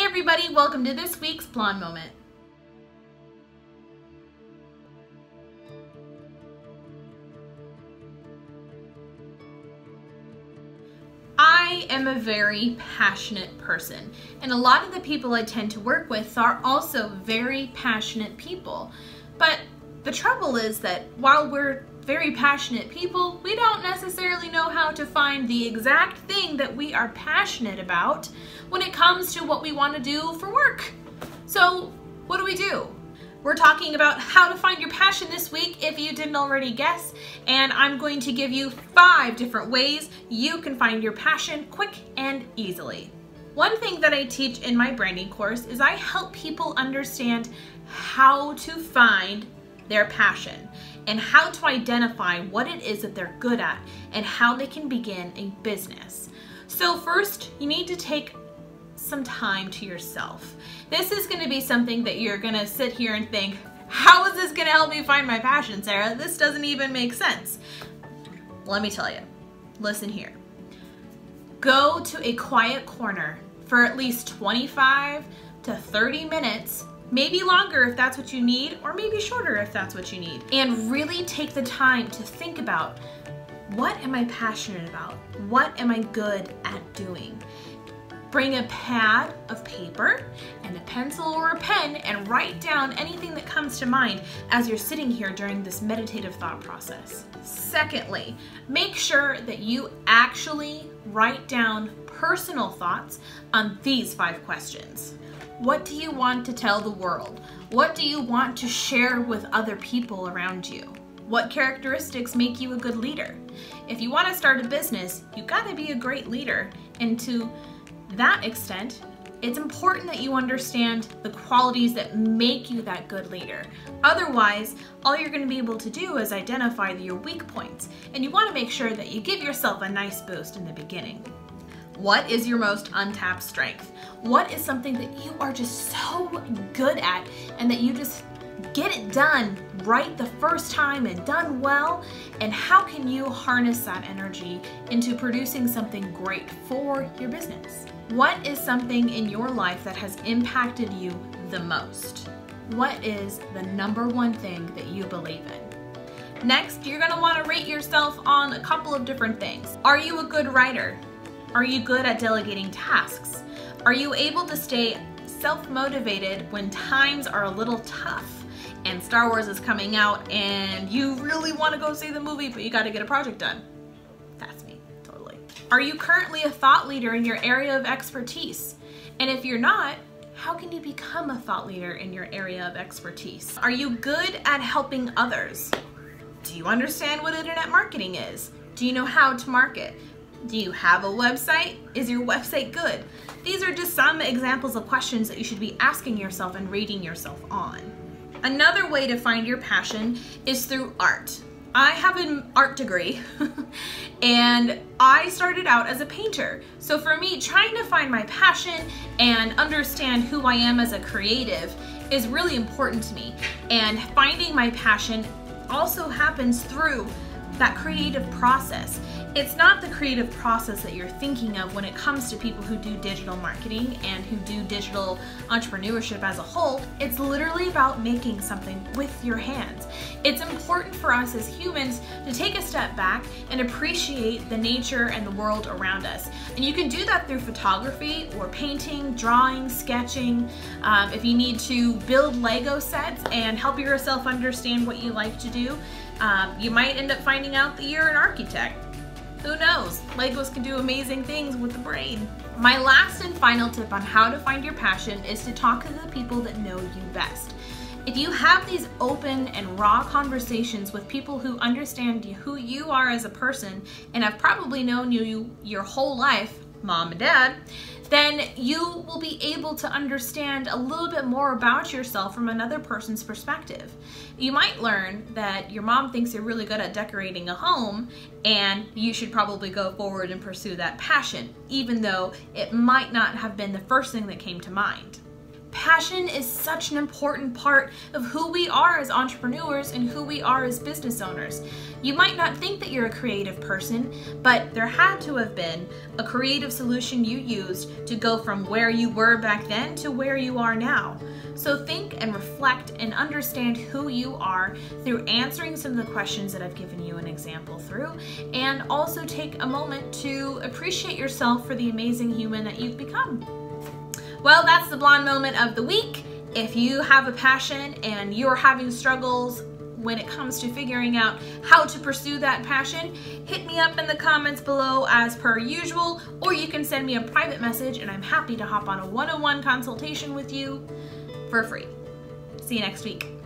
everybody, welcome to this week's Blonde Moment. I am a very passionate person, and a lot of the people I tend to work with are also very passionate people. But the trouble is that while we're very passionate people, we don't necessarily know how to find the exact thing that we are passionate about when it comes to what we want to do for work. So what do? We're talking about how to find your passion this week, if you didn't already guess, and I'm going to give you 5 different ways you can find your passion quick and easily. One thing that I teach in my branding course is I help people understand how to find their passion and how to identify what it is that they're good at and how they can begin a business. So first, you need to take some time to yourself. This is going to be something that you're going to sit here and think, how is this going to help me find my passion, Sarah? This doesn't even make sense. Let me tell you. Listen here. Go to a quiet corner for at least 25 to 30 minutes, maybe longer if that's what you need, or maybe shorter if that's what you need, and really take the time to think about, what am I passionate about? What am I good at doing? Bring a pad of paper and a pencil or a pen and write down anything that comes to mind as you're sitting here during this meditative thought process. Secondly, make sure that you actually write down personal thoughts on these 5 questions. What do you want to tell the world? What do you want to share with other people around you? What characteristics make you a good leader? If you want to start a business, you gotta be a great leader, and to that extent, it's important that you understand the qualities that make you that good leader. Otherwise, all you're going to be able to do is identify your weak points, and you want to make sure that you give yourself a nice boost in the beginning. What is your most untapped strength? What is something that you are just so good at and that you just get it done right the first time and done well? And how can you harness that energy into producing something great for your business? What is something in your life that has impacted you the most? What is the #1 thing that you believe in? Next, you're going to want to rate yourself on a couple of different things. Are you a good writer? Are you good at delegating tasks? Are you able to stay self-motivated when times are a little tough and Star Wars is coming out and you really want to go see the movie but you got to get a project done? That's me, totally. Are you currently a thought leader in your area of expertise? And if you're not, how can you become a thought leader in your area of expertise? Are you good at helping others? Do you understand what internet marketing is? Do you know how to market? Do you have a website? Is your website good? These are just some examples of questions that you should be asking yourself and rating yourself on. Another way to find your passion is through art. I have an art degree and I started out as a painter. So for me, trying to find my passion and understand who I am as a creative is really important to me. And finding my passion also happens through that creative process. It's not the creative process that you're thinking of when it comes to people who do digital marketing and who do digital entrepreneurship as a whole. It's literally about making something with your hands. It's important for us as humans to take a step back and appreciate the nature and the world around us. And you can do that through photography or painting, drawing, sketching. If you need to build Lego sets and help yourself understand what you like to do, you might end up finding out that you're an architect. Who knows? Legos can do amazing things with the brain. My last and final tip on how to find your passion is to talk to the people that know you best. If you have these open and raw conversations with people who understand who you are as a person and have probably known you your whole life, mom and dad, then you will be able to understand a little bit more about yourself from another person's perspective. You might learn that your mom thinks you're really good at decorating a home and you should probably go forward and pursue that passion, even though it might not have been the first thing that came to mind. Passion is such an important part of who we are as entrepreneurs and who we are as business owners. You might not think that you're a creative person, but there had to have been a creative solution you used to go from where you were back then to where you are now. So think and reflect and understand who you are through answering some of the questions that I've given you an example through, and also take a moment to appreciate yourself for the amazing human that you've become. Well, that's the blonde moment of the week. If you have a passion and you're having struggles when it comes to figuring out how to pursue that passion, hit me up in the comments below as per usual, or you can send me a private message and I'm happy to hop on a one-on-one consultation with you for free. See you next week.